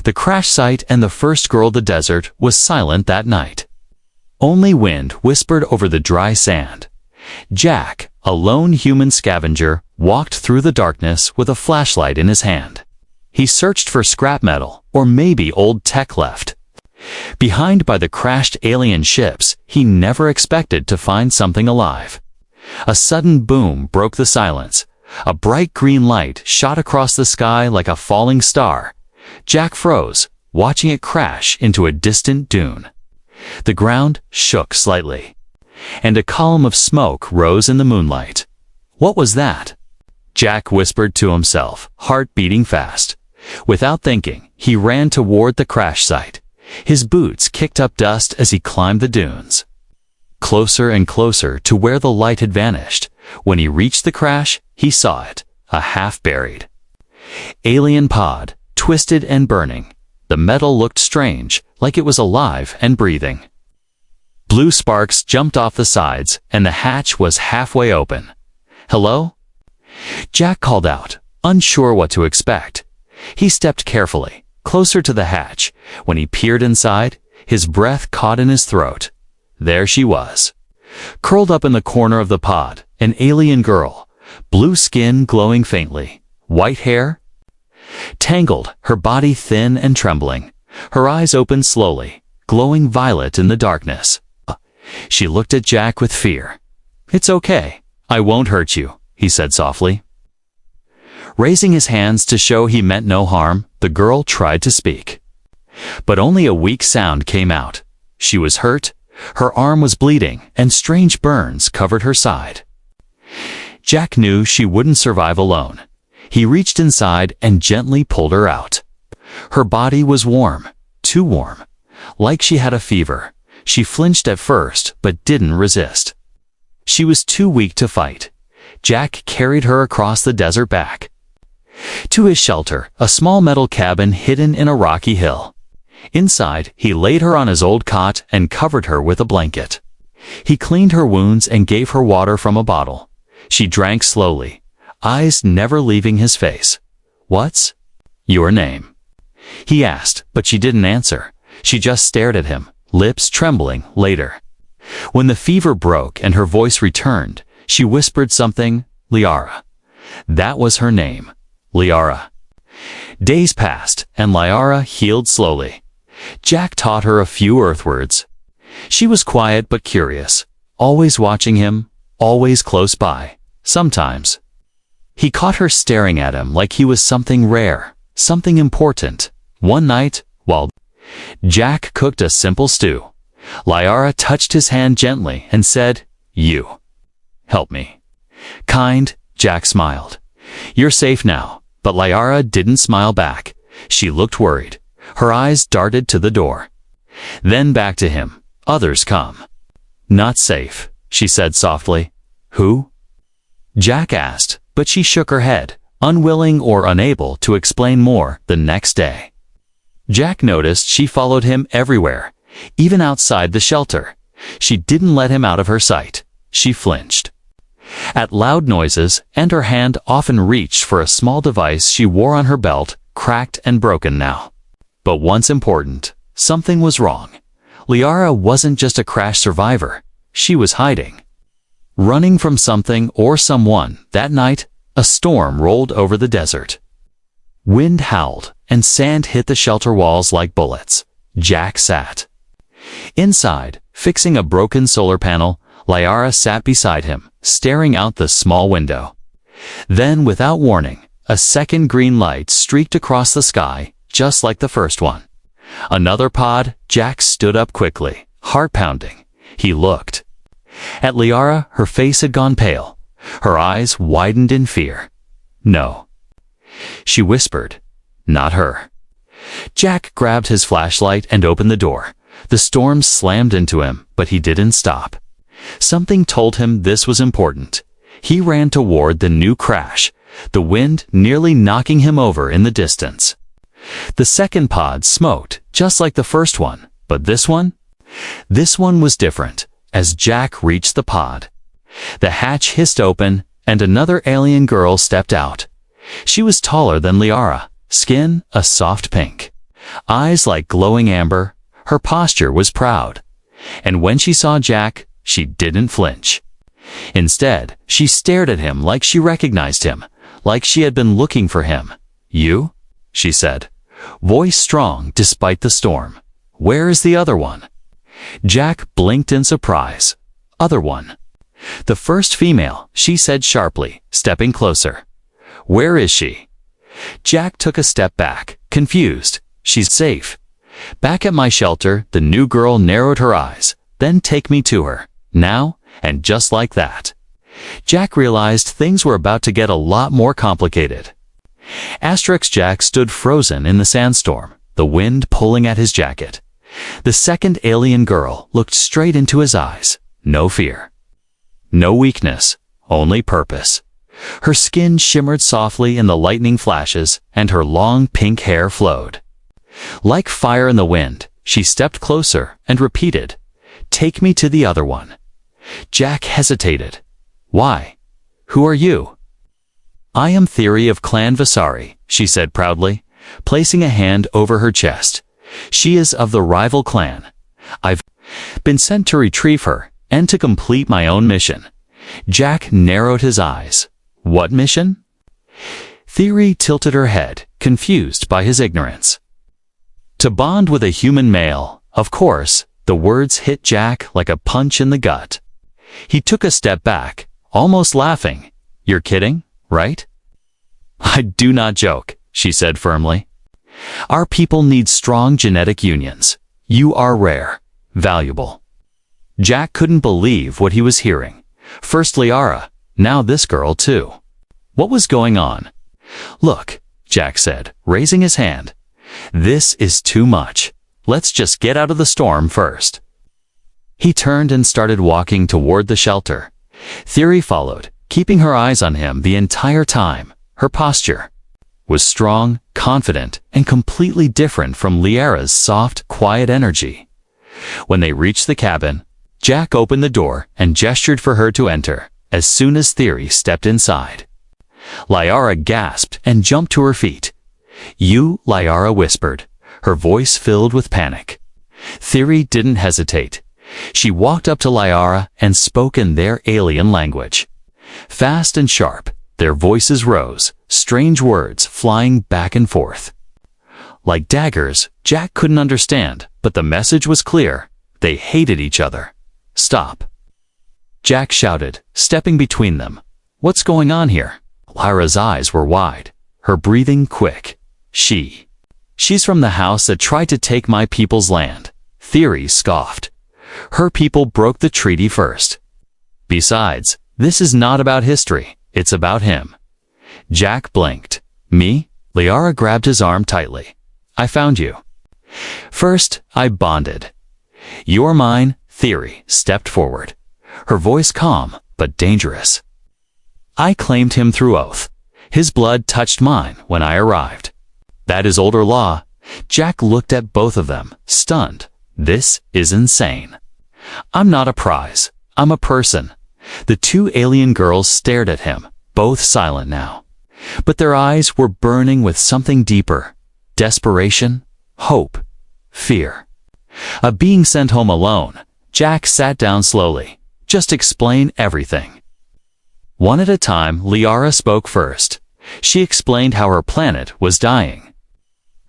The crash site and the first girl of the desert was silent that night. Only wind whispered over the dry sand. Jack, a lone human scavenger, walked through the darkness with a flashlight in his hand. He searched for scrap metal, or maybe old tech left. Behind by the crashed alien ships, he never expected to find something alive. A sudden boom broke the silence. A bright green light shot across the sky like a falling star. Jack froze, watching it crash into a distant dune. The ground shook slightly, and a column of smoke rose in the moonlight. What was that? Jack whispered to himself, heart beating fast. Without thinking, he ran toward the crash site. His boots kicked up dust as he climbed the dunes. Closer and closer to where the light had vanished. When he reached the crash, he saw it, a half-buried alien pod, twisted and burning. The metal looked strange, like it was alive and breathing. Blue sparks jumped off the sides, and the hatch was halfway open. "Hello?" Jack called out, unsure what to expect. He stepped carefully, closer to the hatch. When he peered inside, his breath caught in his throat. There she was, curled up in the corner of the pod, an alien girl, blue skin glowing faintly, white hair tangled, her body thin and trembling, her eyes opened slowly, glowing violet in the darkness. She looked at Jack with fear. "It's okay, I won't hurt you," he said softly. Raising his hands to show he meant no harm, the girl tried to speak. But only a weak sound came out. She was hurt, her arm was bleeding, and strange burns covered her side. Jack knew she wouldn't survive alone. He reached inside and gently pulled her out. Her body was warm, too warm, like she had a fever. She flinched at first, but didn't resist. She was too weak to fight. Jack carried her across the desert back to his shelter, a small metal cabin hidden in a rocky hill. Inside, he laid her on his old cot and covered her with a blanket. He cleaned her wounds and gave her water from a bottle. She drank slowly, eyes never leaving his face. "What's your name?" he asked, but she didn't answer. She just stared at him, lips trembling. Later, when the fever broke and her voice returned, she whispered something. "Liara." That was her name, Liara. Days passed, and Liara healed slowly. Jack taught her a few Earth words. She was quiet but curious, always watching him, always close by. Sometimes he caught her staring at him like he was something rare, something important. One night, while Jack cooked a simple stew, Liara touched his hand gently and said, "You help me." "Kind," Jack smiled. "You're safe now." But Liara didn't smile back. She looked worried. Her eyes darted to the door, then back to him. "Others come." "Not safe," she said softly. "Who?" Jack asked, but she shook her head, unwilling or unable to explain more. The next day, Jack noticed she followed him everywhere, even outside the shelter. She didn't let him out of her sight. She flinched at loud noises, and her hand often reached for a small device she wore on her belt, cracked and broken now. But once important, something was wrong. Liara wasn't just a crash survivor. She was hiding, running from something or someone. That night, a storm rolled over the desert. Wind howled, and sand hit the shelter walls like bullets. Jack sat inside, fixing a broken solar panel. Liara sat beside him, staring out the small window. Then, without warning, a second green light streaked across the sky, just like the first one. Another pod. Jack stood up quickly, heart pounding. He looked at Liara. Her face had gone pale. Her eyes widened in fear. "No," she whispered. "Not her." Jack grabbed his flashlight and opened the door. The storm slammed into him, but he didn't stop. Something told him this was important. He ran toward the new crash, the wind nearly knocking him over in the distance. The second pod smoked, just like the first one, but this one was different. As Jack reached the pod, the hatch hissed open, and another alien girl stepped out. She was taller than Liara, skin a soft pink, Eyes like glowing amber, her posture was proud. And when she saw Jack, she didn't flinch. Instead, she stared at him like she recognized him, like she had been looking for him. "You?" she said, voice strong despite the storm. "Where is the other one?" Jack blinked in surprise. "Other one?" "The first female," she said sharply, stepping closer. "Where is she?" Jack took a step back, confused. "She's safe." "Back at my shelter," the new girl narrowed her eyes. "Then take me to her. Now," and just like that. Jack realized things were about to get a lot more complicated. Jack stood frozen in the sandstorm, the wind pulling at his jacket. The second alien girl looked straight into his eyes. No fear. No weakness, only purpose. Her skin shimmered softly in the lightning flashes, and her long pink hair flowed. Like fire in the wind, she stepped closer and repeated, "Take me to the other one." Jack hesitated. "Why? Who are you?" "I am Theory of Clan Vasari," she said proudly, placing a hand over her chest. "She is of the rival clan. I've been sent to retrieve her and to complete my own mission." Jack narrowed his eyes. "What mission?" Theory tilted her head, confused by his ignorance. "To bond with a human male, of course." The words hit Jack like a punch in the gut. He took a step back, almost laughing. "You're kidding, right?" "I do not joke," she said firmly. "Our people need strong genetic unions. You are rare, valuable." Jack couldn't believe what he was hearing. First Liara, now this girl too. What was going on? "Look," Jack said, raising his hand. "This is too much. Let's just get out of the storm first." He turned and started walking toward the shelter. Theory followed, keeping her eyes on him the entire time. Her posture was strong, confident, and completely different from Liara's soft, quiet energy. When they reached the cabin, Jack opened the door and gestured for her to enter. As soon as Theory stepped inside, Liara gasped and jumped to her feet. "You," Liara whispered, her voice filled with panic. Theory didn't hesitate. She walked up to Liara and spoke in their alien language. Fast and sharp, their voices rose, strange words flying back and forth. Like daggers, Jack couldn't understand, but the message was clear. They hated each other. "Stop!" Jack shouted, stepping between them. "What's going on here?" Lyra's eyes were wide, her breathing quick. She's from the house that tried to take my people's land." Theory scoffed. "Her people broke the treaty first. Besides, this is not about history, it's about him." Jack blinked. "Me?" Liara grabbed his arm tightly. "I found you. First, I bonded. You're mine." Theory stepped forward, her voice calm but dangerous. "I claimed him through oath. His blood touched mine when I arrived. That is older law." Jack looked at both of them, stunned. "This is insane." "I'm not a prize. I'm a person." The two alien girls stared at him, both silent now. But their eyes were burning with something deeper. Desperation, hope, fear. Of being sent home alone, Jack sat down slowly. "Just explain everything." One at a time, Liara spoke first. She explained how her planet was dying.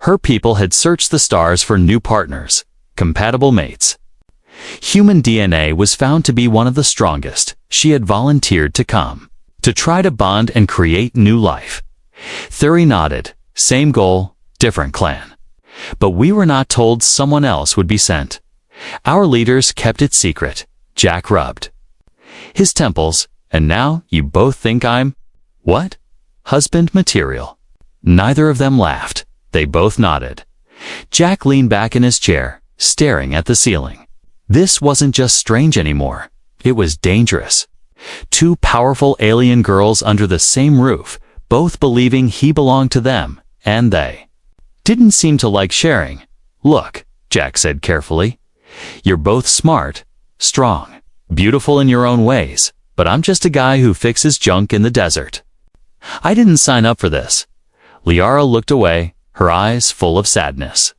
Her people had searched the stars for new partners, compatible mates. Human DNA was found to be one of the strongest. She had volunteered to come, to try to bond and create new life. Theory nodded. "Same goal, different clan. But we were not told someone else would be sent. Our leaders kept it secret." Jack rubbed his temples. "And now you both think I'm, what? Husband material." Neither of them laughed. They both nodded. Jack leaned back in his chair, staring at the ceiling. This wasn't just strange anymore. It was dangerous. Two powerful alien girls under the same roof, both believing he belonged to them, and they didn't seem to like sharing. "Look," Jack said carefully, "you're both smart, strong, beautiful in your own ways, but I'm just a guy who fixes junk in the desert. I didn't sign up for this." Liara looked away, her eyes full of sadness.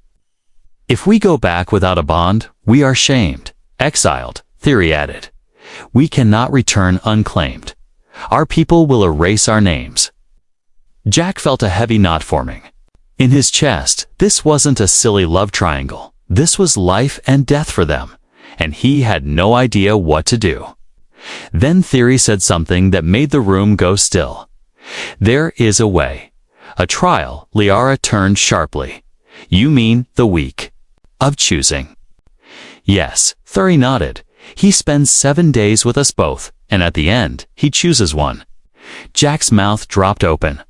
If we go back without a bond, we are shamed, exiled, Theory added. We cannot return unclaimed. Our people will erase our names. Jack felt a heavy knot forming. In his chest, this wasn't a silly love triangle. This was life and death for them, and he had no idea what to do. Then Theory said something that made the room go still. There is a way. A trial, Liara turned sharply. You mean the week of choosing? Yes, Theory nodded. He spends 7 days with us both, and at the end, he chooses one. Jack's mouth dropped open.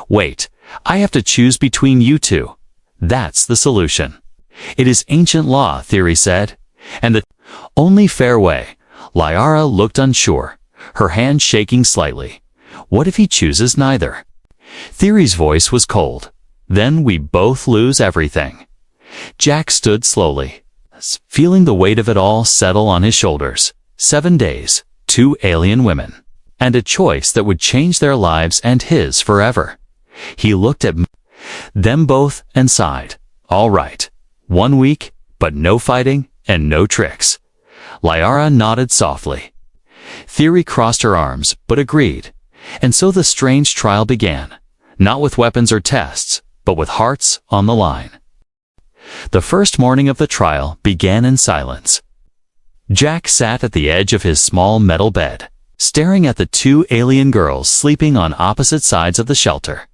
Wait, I have to choose between you two. That's the solution. It is ancient law, Theory said, and the only fair way. Liara looked unsure, her hand shaking slightly. What if he chooses neither? Theory's voice was cold. Then we both lose everything. Jack stood slowly, feeling the weight of it all settle on his shoulders. 7 days, 2 alien women, and a choice that would change their lives and his forever. He looked at them both and sighed. All right, 1 week, but no fighting and no tricks. Liara nodded softly. Theory crossed her arms, but agreed. And so the strange trial began, not with weapons or tests, but with hearts on the line. The first morning of the trial began in silence. Jack sat at the edge of his small metal bed, staring at the 2 alien girls sleeping on opposite sides of the shelter.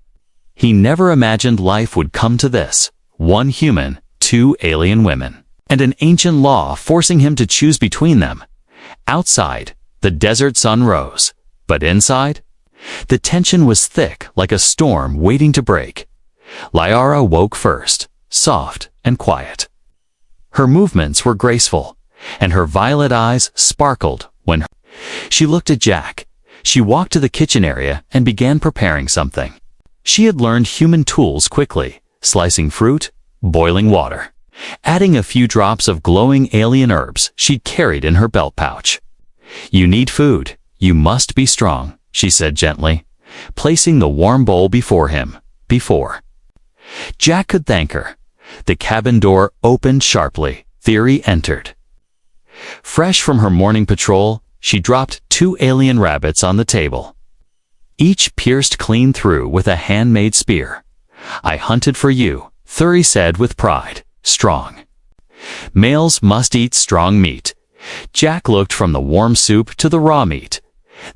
He never imagined life would come to this: 1 human, 2 alien women, and an ancient law forcing him to choose between them. Outside, the desert sun rose, but inside, the tension was thick like a storm waiting to break. Liara woke first, soft and quiet. Her movements were graceful, and her violet eyes sparkled when she looked at Jack. She walked to the kitchen area and began preparing something. She had learned human tools quickly, slicing fruit, boiling water, adding a few drops of glowing alien herbs she'd carried in her belt pouch. You need food. You must be strong, she said gently, placing the warm bowl before him. Jack could thank her. The cabin door opened sharply. Theory entered. Fresh from her morning patrol, she dropped 2 alien rabbits on the table, each pierced clean through with a handmade spear. I hunted for you, Theory said with pride. Strong. Males must eat strong meat. Jack looked from the warm soup to the raw meat,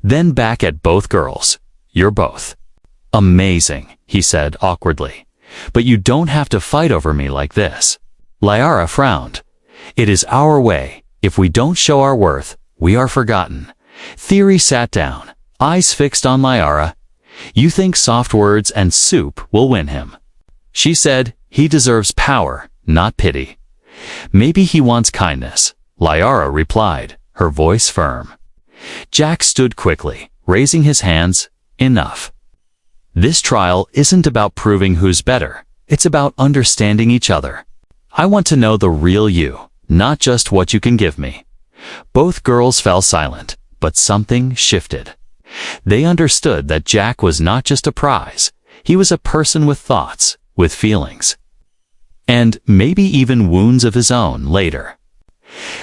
then back at both girls. You're both amazing, he said awkwardly. But you don't have to fight over me like this. Liara frowned. It is our way. If we don't show our worth, we are forgotten. Theory sat down, eyes fixed on Liara. You think soft words and soup will win him? She said, he deserves power, not pity. Maybe he wants kindness, Liara replied, her voice firm. Jack stood quickly, raising his hands. Enough. This trial isn't about proving who's better. It's about understanding each other. I want to know the real you, not just what you can give me. Both girls fell silent, but something shifted. They understood that Jack was not just a prize. He was a person with thoughts, with feelings, and maybe even wounds of his own later.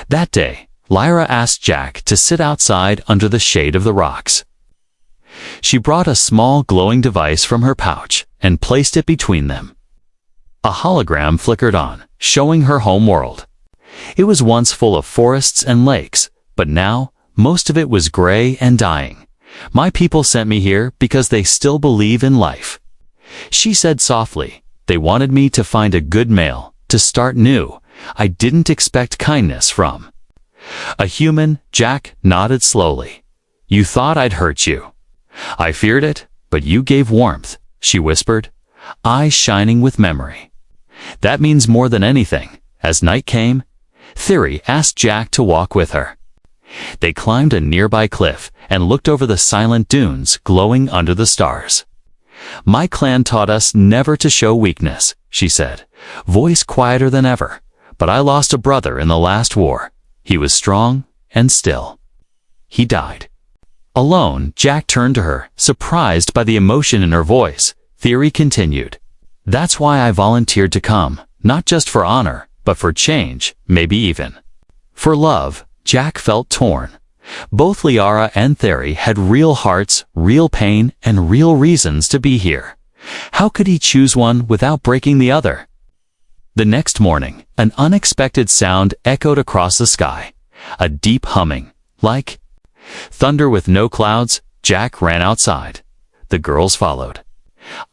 That day, Lyra asked Jack to sit outside under the shade of the rocks. She brought a small glowing device from her pouch and placed it between them. A hologram flickered on, showing her home world. It was once full of forests and lakes, but now most of it was gray and dying. My people sent me here because they still believe in life. She said softly, they wanted me to find a good male, to start new. I didn't expect kindness from a human. Jack nodded slowly. You thought I'd hurt you. I feared it, but you gave warmth, she whispered, eyes shining with memory. That means more than anything. As night came, Theory asked Jack to walk with her. They climbed a nearby cliff and looked over the silent dunes glowing under the stars. My clan taught us never to show weakness, she said, voice quieter than ever. But I lost a brother in the last war. He was strong and still. He died. Alone, Jack turned to her, surprised by the emotion in her voice. Theory continued. That's why I volunteered to come, not just for honor, but for change, maybe even. For love, Jack felt torn. Both Liara and Theory had real hearts, real pain, and real reasons to be here. How could he choose one without breaking the other? The next morning, an unexpected sound echoed across the sky. A deep humming, like thunder with no clouds. Jack ran outside. The girls followed.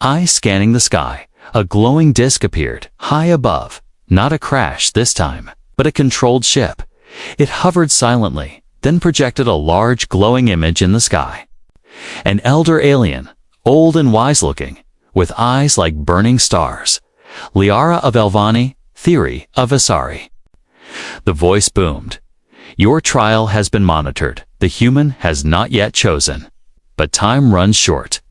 Eyes scanning the sky, a glowing disk appeared, high above. Not a crash this time, but a controlled ship. It hovered silently, then projected a large glowing image in the sky. An elder alien, old and wise-looking, with eyes like burning stars. Liara of Elvani, Theory of Asari. The voice boomed. Your trial has been monitored. The human has not yet chosen. But time runs short.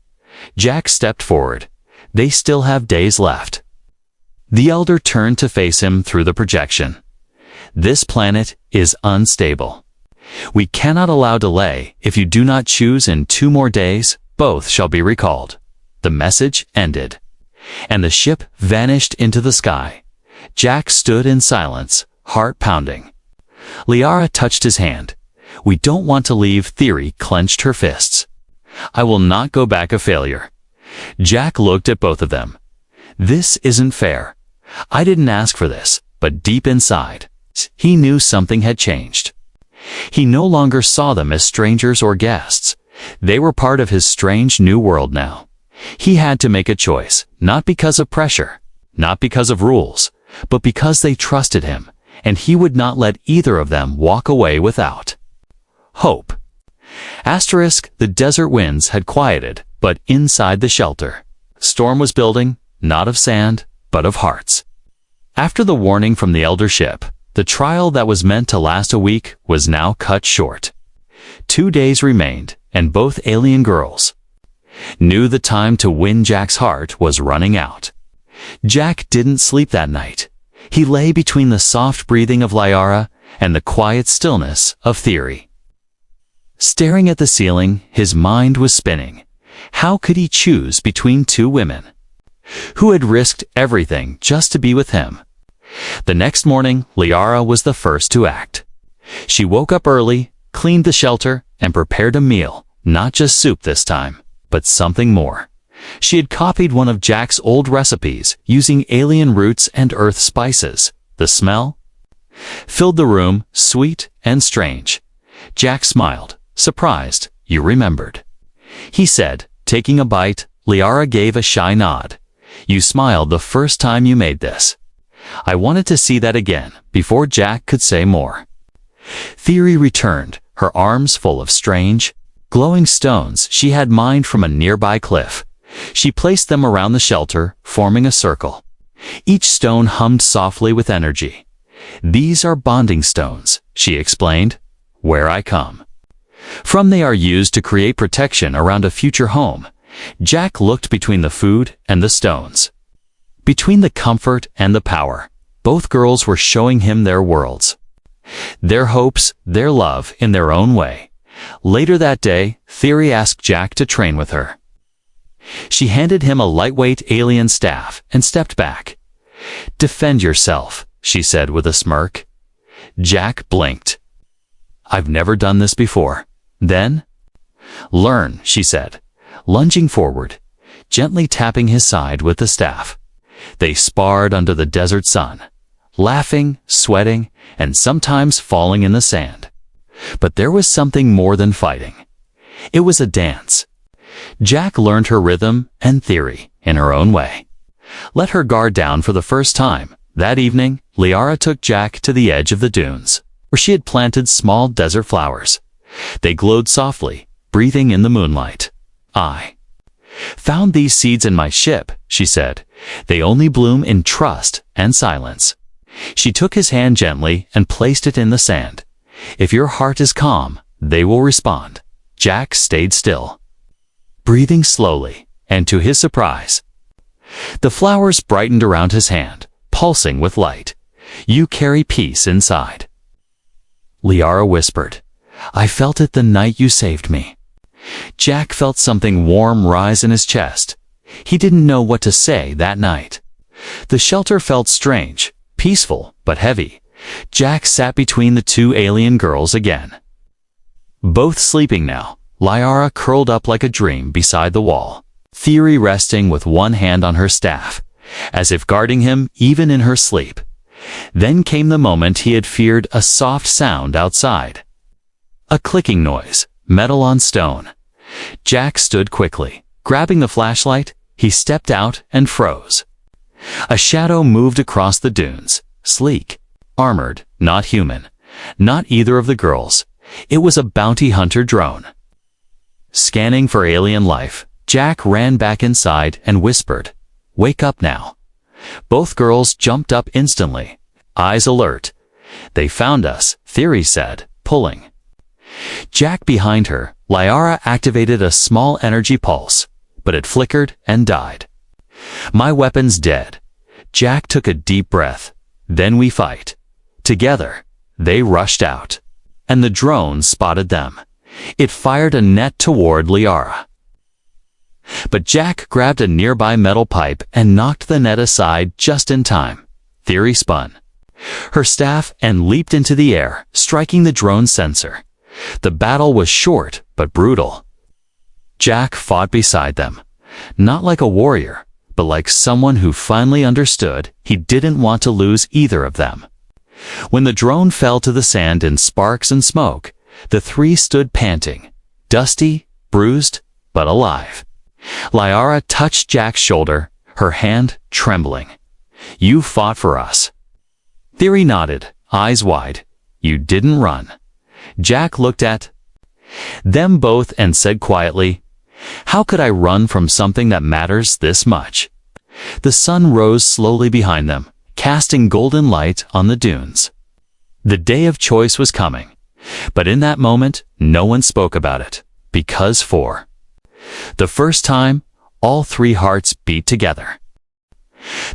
Jack stepped forward. They still have days left. The elder turned to face him through the projection. This planet is unstable. We cannot allow delay. If you do not choose in 2 more days, both shall be recalled. The message ended, and the ship vanished into the sky. Jack stood in silence, heart pounding. Liara touched his hand. We don't want to leave. Theory clenched her fists. I will not go back a failure. Jack looked at both of them. This isn't fair. I didn't ask for this, but deep inside, he knew something had changed. He no longer saw them as strangers or guests. They were part of his strange new world now. He had to make a choice, not because of pressure, not because of rules, but because they trusted him, and he would not let either of them walk away without hope. Asterisk, the desert winds had quieted, but inside the shelter, storm was building, not of sand, but of hearts. After the warning from the elder ship, the trial that was meant to last a week was now cut short. 2 days remained, and both alien girls knew the time to win Jack's heart was running out. Jack didn't sleep that night. He lay between the soft breathing of Liara and the quiet stillness of Theory. Staring at the ceiling, his mind was spinning. How could he choose between 2 women who had risked everything just to be with him? The next morning, Liara was the first to act. She woke up early, cleaned the shelter, and prepared a meal, not just soup this time, but something more. She had copied one of Jack's old recipes using alien roots and earth spices. The smell filled the room, sweet and strange. Jack smiled, surprised. You remembered, he said, taking a bite. Liara gave a shy nod. You smiled the first time you made this. I wanted to see that again before Jack could say more. Theory returned, her arms full of strange, glowing stones she had mined from a nearby cliff. She placed them around the shelter, forming a circle. Each stone hummed softly with energy. These are bonding stones, she explained. Where I come from, they are used to create protection around a future home. Jack looked between the food and the stones, between the comfort and the power. Both girls were showing him their worlds, their hopes, their love in their own way. Later that day, Theory asked Jack to train with her. She handed him a lightweight alien staff and stepped back. Defend yourself, she said with a smirk. Jack blinked. I've never done this before. Then? Learn, she said, lunging forward, gently tapping his side with the staff. They sparred under the desert sun, laughing, sweating, and sometimes falling in the sand. But there was something more than fighting. It was a dance. Jack learned her rhythm and Theory in her own way. Let her guard down for the first time. That evening, Liara took Jack to the edge of the dunes, where she had planted small desert flowers. They glowed softly, breathing in the moonlight. I found these seeds in my ship, she said. They only bloom in trust and silence. She took his hand gently and placed it in the sand. If your heart is calm, they will respond. Jack stayed still, breathing slowly, and to his surprise, the flowers brightened around his hand, pulsing with light. You carry peace inside, Liara whispered. I felt it the night you saved me. Jack felt something warm rise in his chest. He didn't know what to say that night. The shelter felt strange. peaceful but heavy, Jack sat between the two alien girls again. Both sleeping now, Liara curled up like a dream beside the wall, Theory resting with one hand on her staff, as if guarding him even in her sleep. Then came the moment he had feared, a soft sound outside. A clicking noise, metal on stone. Jack stood quickly. Grabbing the flashlight, he stepped out and froze. A shadow moved across the dunes, sleek, armored, not human, not either of the girls. It was a bounty hunter drone. Scanning for alien life, Jack ran back inside and whispered, "Wake up now." Both girls jumped up instantly, eyes alert. "They found us," Theory said, pulling. Jack behind her, Liara activated a small energy pulse, but it flickered and died. "My weapon's dead." Jack took a deep breath. "Then we fight." Together, they rushed out, and the drone spotted them. It fired a net toward Liara. But Jack grabbed a nearby metal pipe and knocked the net aside just in time. Theory spun her staff and leaped into the air, striking the drone's sensor. The battle was short but brutal. Jack fought beside them, not like a warrior, but like someone who finally understood he didn't want to lose either of them. When the drone fell to the sand in sparks and smoke, the three stood panting, dusty, bruised, but alive. Liara touched Jack's shoulder, her hand trembling. "You fought for us." Theory nodded, eyes wide. "You didn't run." Jack looked at them both and said quietly, "How could I run from something that matters this much?" The sun rose slowly behind them, casting golden light on the dunes. The day of choice was coming, but in that moment, no one spoke about it, because for the first time, all three hearts beat together.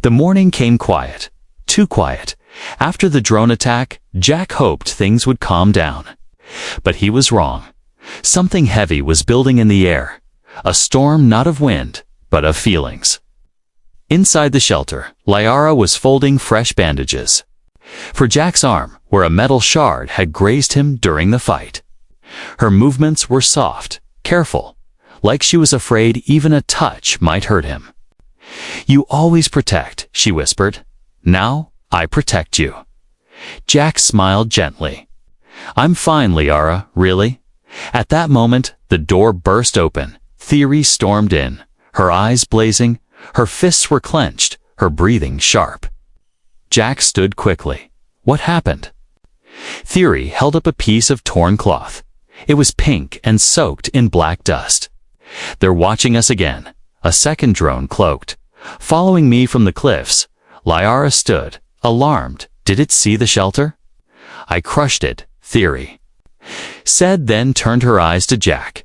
The morning came quiet, too quiet. After the drone attack, Jack hoped things would calm down. But he was wrong. Something heavy was building in the air, a storm not of wind, but of feelings. Inside the shelter, Liara was folding fresh bandages for Jack's arm, where a metal shard had grazed him during the fight. Her movements were soft, careful, like she was afraid even a touch might hurt him. "You always protect," she whispered. "Now I protect you." Jack smiled gently. "I'm fine, Liara, really." At that moment, the door burst open. Theory stormed in, her eyes blazing, her fists were clenched, her breathing sharp. Jack stood quickly. "What happened?" Theory held up a piece of torn cloth. It was pink and soaked in black dust. "They're watching us again." A second drone cloaked, following me from the cliffs. Liara stood, alarmed. "Did it see the shelter?" "I crushed it," Theory said, then turned her eyes to Jack.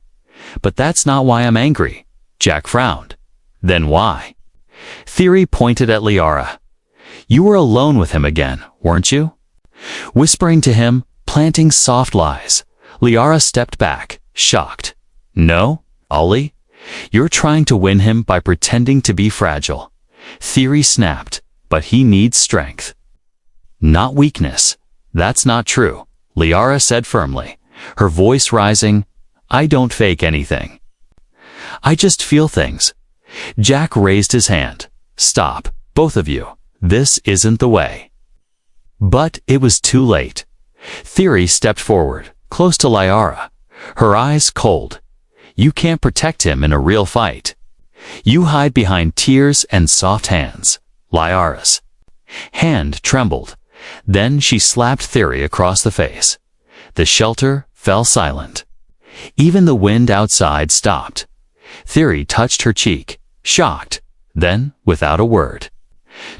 "But that's not why I'm angry." Jack frowned. "Then why?" Theory pointed at Liara. "You were alone with him again, weren't you?" Whispering to him, planting soft lies. Liara stepped back, shocked. "No, Ollie. You're trying to win him by pretending to be fragile." Theory snapped. "But he needs strength, not weakness." "That's not true," Liara said firmly, her voice rising. "I don't fake anything. I just feel things." Jack raised his hand. "Stop, both of you. This isn't the way." But it was too late. Theory stepped forward, close to Liara, her eyes cold. "You can't protect him in a real fight. You hide behind tears and soft hands." Liara's hand trembled. Then she slapped Theory across the face. The shelter fell silent. Even the wind outside stopped. Theory touched her cheek, shocked, then, without a word,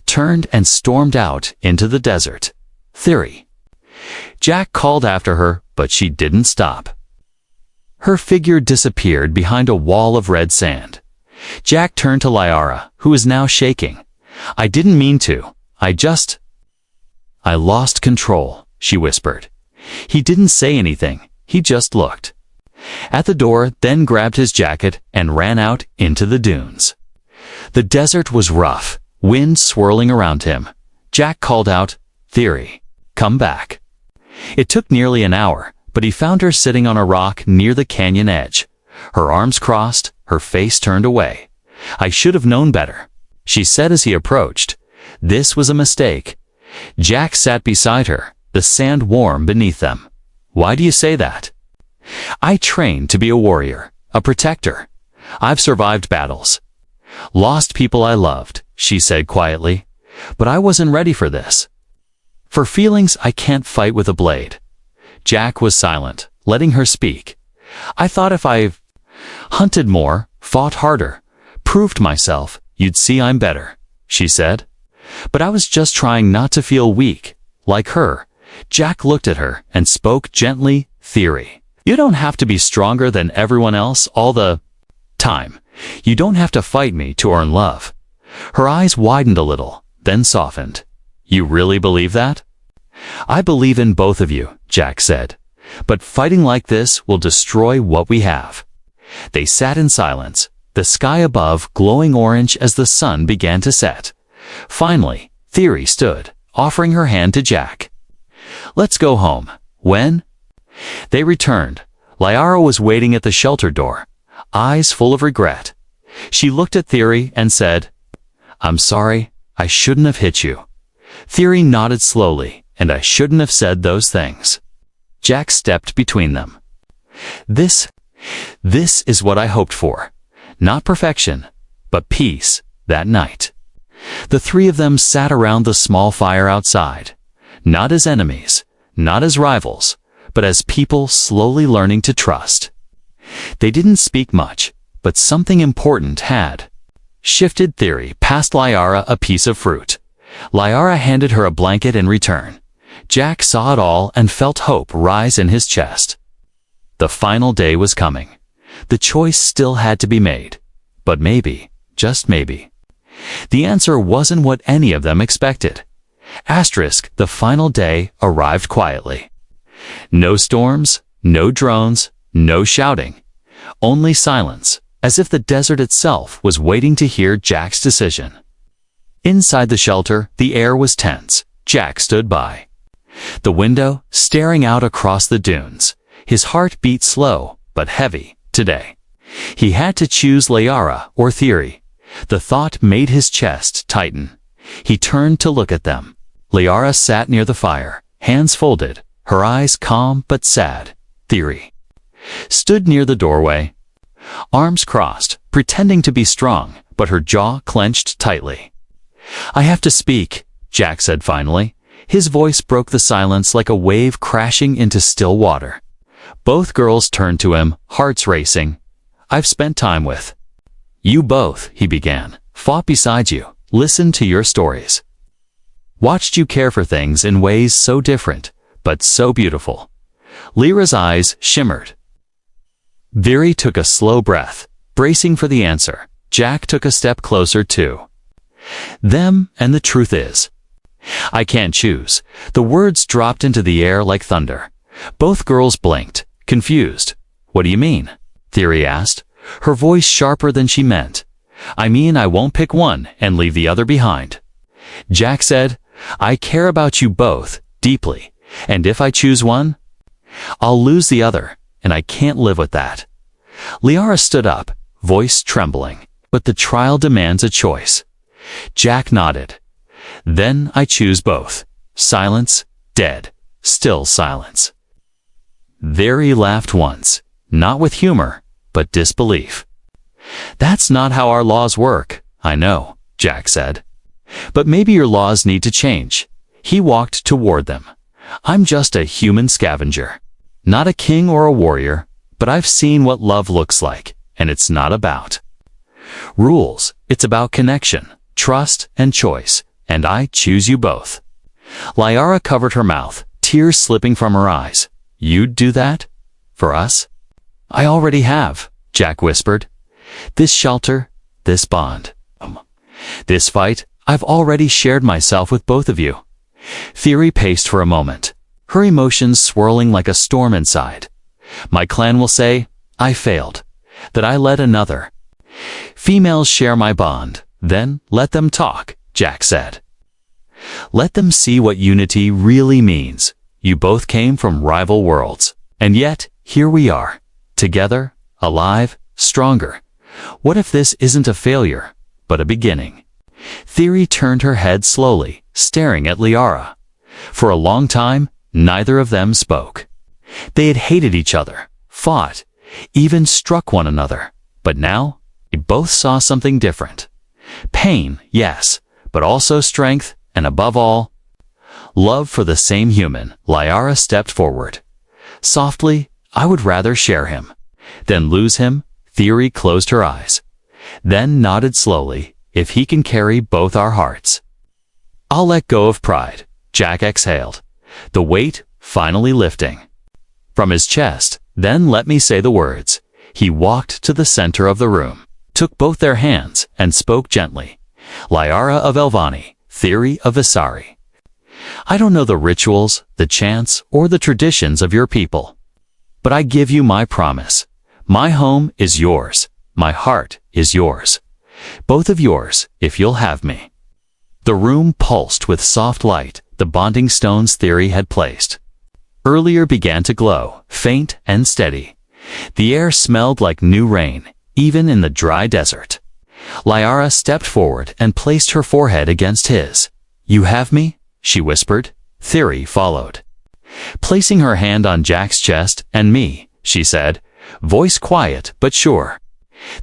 turned and stormed out into the desert. "Theory." Jack called after her, but she didn't stop. Her figure disappeared behind a wall of red sand. Jack turned to Liara, who was now shaking. "I didn't mean to. I lost control," she whispered. He didn't say anything. He just looked at the door, then grabbed his jacket and ran out into the dunes. The desert was rough, wind swirling around him. Jack called out, "Theory, come back." It took nearly an hour, but he found her sitting on a rock near the canyon edge. Her arms crossed, her face turned away. "I should have known better," she said as he approached. This was a mistake. Jack sat beside her, the sand warm beneath them. "Why do you say that?" "I trained to be a warrior, a protector. I've survived battles. Lost people I loved," she said quietly. "But I wasn't ready for this. For feelings I can't fight with a blade." Jack was silent, letting her speak. "I thought if I hunted more, fought harder, proved myself, you'd see I'm better," she said. "But I was just trying not to feel weak, like her." Jack looked at her and spoke gently. "Theory, you don't have to be stronger than everyone else all the time. You don't have to fight me to earn love." Her eyes widened a little, then softened. "You really believe that?" "I believe in both of you," Jack said. "But fighting like this will destroy what we have." They sat in silence, the sky above glowing orange as the sun began to set. Finally, Theory stood, offering her hand to Jack. "Let's go home." "When?" They returned. Liara was waiting at the shelter door, eyes full of regret. She looked at Theory and said, "I'm sorry, I shouldn't have hit you." Theory nodded slowly, "And I shouldn't have said those things." Jack stepped between them. This is what I hoped for. Not perfection, but peace, that night." The three of them sat around the small fire outside, not as enemies, not as rivals, but as people slowly learning to trust. They didn't speak much, but something important had shifted. Theory passed Liara a piece of fruit. Liara handed her a blanket in return. Jack saw it all and felt hope rise in his chest. The final day was coming. The choice still had to be made. But maybe, just maybe, the answer wasn't what any of them expected. The final day arrived quietly. No storms, no drones, no shouting. Only silence, as if the desert itself was waiting to hear Jack's decision. Inside the shelter, the air was tense. Jack stood by the window, staring out across the dunes. His heart beat slow, but heavy, today. He had to choose Liara or Theory. The thought made his chest tighten. He turned to look at them. Liara sat near the fire, hands folded, her eyes calm but sad. Theory stood near the doorway, arms crossed, pretending to be strong, but her jaw clenched tightly. "I have to speak," Jack said finally. His voice broke the silence like a wave crashing into still water. Both girls turned to him, hearts racing. "I've spent time with you both," he began. "Fought beside you, listened to your stories. Watched you care for things in ways so different, but so beautiful." Lyra's eyes shimmered. Theory took a slow breath, bracing for the answer. Jack took a step closer to them, and the truth is, I can't choose. The words dropped into the air like thunder. Both girls blinked, confused. "What do you mean?" Theory asked, her voice sharper than she meant. "I mean I won't pick one and leave the other behind." Jack said, "I care about you both, deeply, and if I choose one, I'll lose the other, and I can't live with that." Liara stood up, voice trembling. "But the trial demands a choice." Jack nodded. "Then I choose both." Silence, dead, still silence. Theory laughed once, not with humor, but disbelief. "That's not how our laws work." "I know," Jack said. "But maybe your laws need to change." He walked toward them. "I'm just a human scavenger. Not a king or a warrior, but I've seen what love looks like, and it's not about rules. It's about connection, trust, and choice, and I choose you both." Liara covered her mouth, tears slipping from her eyes. "You'd do that? For us?" "I already have," Jack whispered. "This shelter, this bond, this fight, I've already shared myself with both of you." Theory paced for a moment, her emotions swirling like a storm inside. "My clan will say, I failed, that I let another females share my bond. Then let them talk," Jack said. Let them see what unity really means. You both came from rival worlds, and yet here we are, together, alive, stronger. What if this isn't a failure, but a beginning? Theory turned her head slowly, staring at Liara. For a long time, neither of them spoke. They had hated each other, fought, even struck one another, but now they both saw something different. Pain, yes, but also strength, and above all, love for the same human. Liara stepped forward. Softly, I would rather share him than lose him. Theory closed her eyes, then nodded slowly. If he can carry both our hearts. I'll let go of pride. Jack exhaled, the weight finally lifting from his chest. Then let me say the words. He walked to the center of the room, took both their hands, and spoke gently. Liara of Elvani, Theory of Visari. I don't know the rituals, the chants, or the traditions of your people, but I give you my promise. My home is yours. My heart is yours. Both of yours, if you'll have me. The room pulsed with soft light. The bonding stones Theory had placed earlier began to glow, faint and steady. The air smelled like new rain, even in the dry desert. Liara stepped forward and placed her forehead against his. You have me? She whispered. Theory followed, placing her hand on Jack's chest. And me, she said, voice quiet but sure.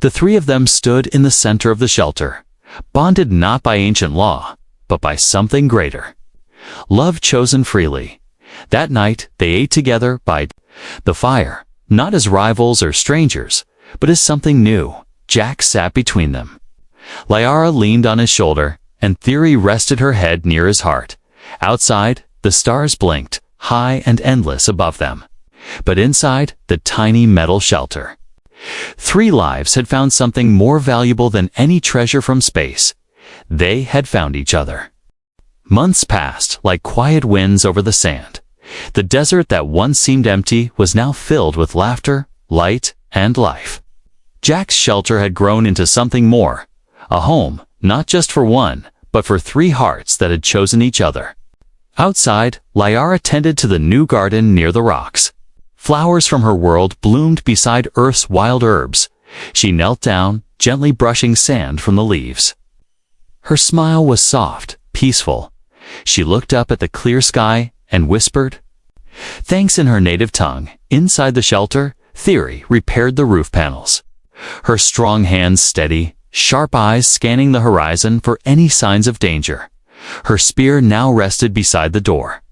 The three of them stood in the center of the shelter, bonded not by ancient law, but by something greater. Love chosen freely. That night they ate together by the fire, not as rivals or strangers, but as something new. Jack sat between them. Liara leaned on his shoulder, and Theory rested her head near his heart. Outside, the stars blinked, high and endless above them. But inside the tiny metal shelter, 3 lives had found something more valuable than any treasure from space. They had found each other. Months passed like quiet winds over the sand. The desert that once seemed empty was now filled with laughter, light, and life. Jack's shelter had grown into something more, a home, not just for one, but for 3 hearts that had chosen each other. Outside, Liara tended to the new garden near the rocks. Flowers from her world bloomed beside Earth's wild herbs. She knelt down, gently brushing sand from the leaves. Her smile was soft, peaceful. She looked up at the clear sky and whispered thanks in her native tongue. Inside the shelter, Theory repaired the roof panels. Her strong hands steady, sharp eyes scanning the horizon for any signs of danger. Her spear now rested beside the door,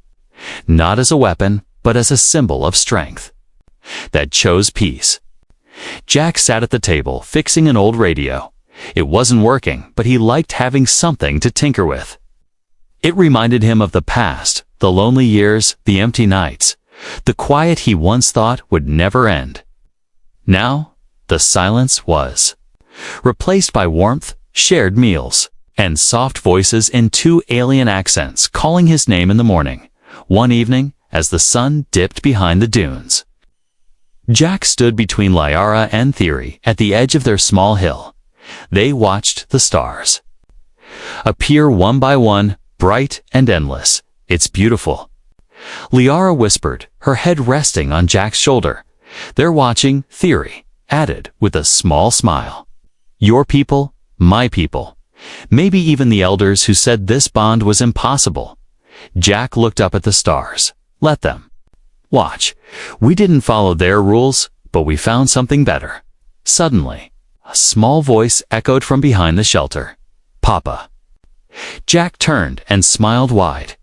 not as a weapon, but as a symbol of strength that chose peace. Jack sat at the table, fixing an old radio. It wasn't working, but he liked having something to tinker with. It reminded him of the past, the lonely years, the empty nights, the quiet he once thought would never end. Now, the silence was replaced by warmth, shared meals, and soft voices in 2 alien accents calling his name in the morning. One evening, as the sun dipped behind the dunes, Jack stood between Liara and Theory at the edge of their small hill. They watched the stars appear one by one, bright and endless. It's beautiful, Liara whispered, her head resting on Jack's shoulder. They're watching, Theory added with a small smile. Your people, my people. Maybe even the elders who said this bond was impossible. Jack looked up at the stars. Let them watch. We didn't follow their rules, but we found something better. Suddenly, a small voice echoed from behind the shelter. Papa. Jack turned and smiled wide.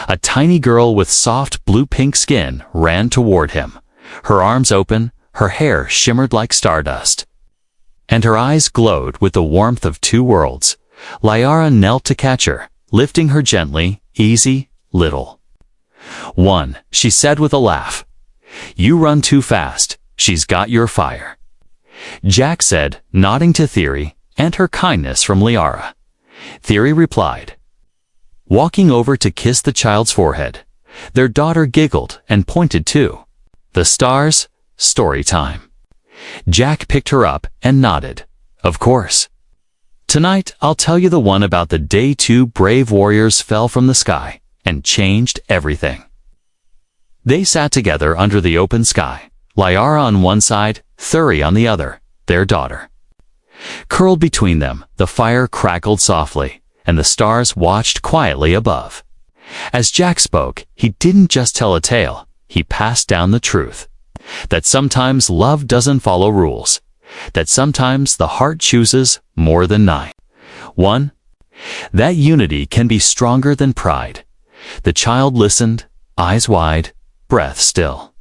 A tiny girl with soft blue-pink skin ran toward him. Her arms open, her hair shimmered like stardust, and her eyes glowed with the warmth of 2 worlds. Liara knelt to catch her, lifting her gently. Easy, little one, she said with a laugh. You run too fast. She's got your fire. Jack said, nodding to Theory and her kindness from Liara. Theory replied, walking over to kiss the child's forehead. Their daughter giggled and pointed to the stars. Story time. Jack picked her up and nodded. Of course. Tonight, I'll tell you the one about the day 2 brave warriors fell from the sky and changed everything. They sat together under the open sky, Lyra on one side, Thury on the other, their daughter. Curled between them, the fire crackled softly, and the stars watched quietly above. As Jack spoke, he didn't just tell a tale, he passed down the truth. That sometimes love doesn't follow rules. That sometimes the heart chooses more than 9. 1. That unity can be stronger than pride. The child listened, eyes wide, breath still.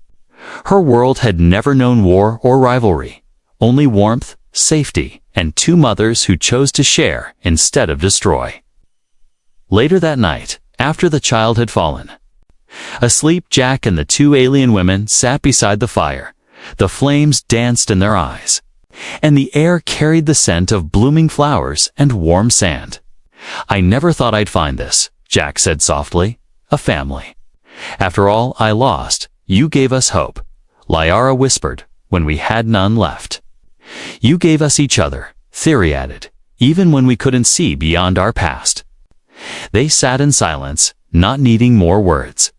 Her world had never known war or rivalry, only warmth, safety, and 2 mothers who chose to share instead of destroy. Later that night, after the child had fallen, asleep, Jack and the 2 alien women sat beside the fire. The flames danced in their eyes, and the air carried the scent of blooming flowers and warm sand. "I never thought I'd find this," Jack said softly. "A family. After all I lost, you gave us hope," Lyra whispered, "when we had none left. You gave us each other," Thury added, "even when we couldn't see beyond our past." They sat in silence, not needing more words.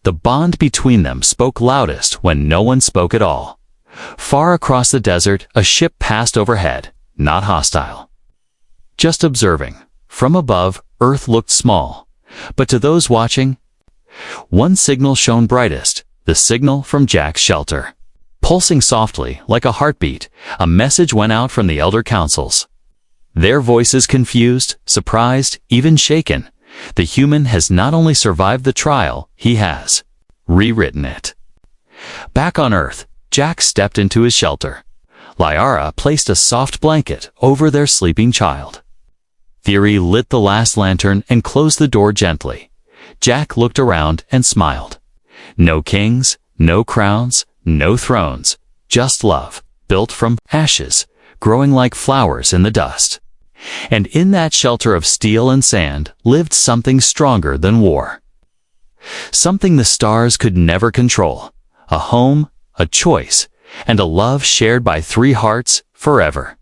The bond between them spoke loudest when no one spoke at all. Far across the desert, a ship passed overhead, not hostile. Just observing. From above, Earth looked small. But to those watching, one signal shone brightest, the signal from Jack's shelter. Pulsing softly, like a heartbeat, a message went out from the elder councils. Their voices confused, surprised, even shaken. The human has not only survived the trial, he has rewritten it. Back on Earth, Jack stepped into his shelter. Lyra placed a soft blanket over their sleeping child. Thury lit the last lantern and closed the door gently. Jack looked around and smiled. No kings, no crowns, no thrones, just love, built from ashes, growing like flowers in the dust. And in that shelter of steel and sand lived something stronger than war. Something the stars could never control. A home, a choice, and a love shared by 3 hearts forever.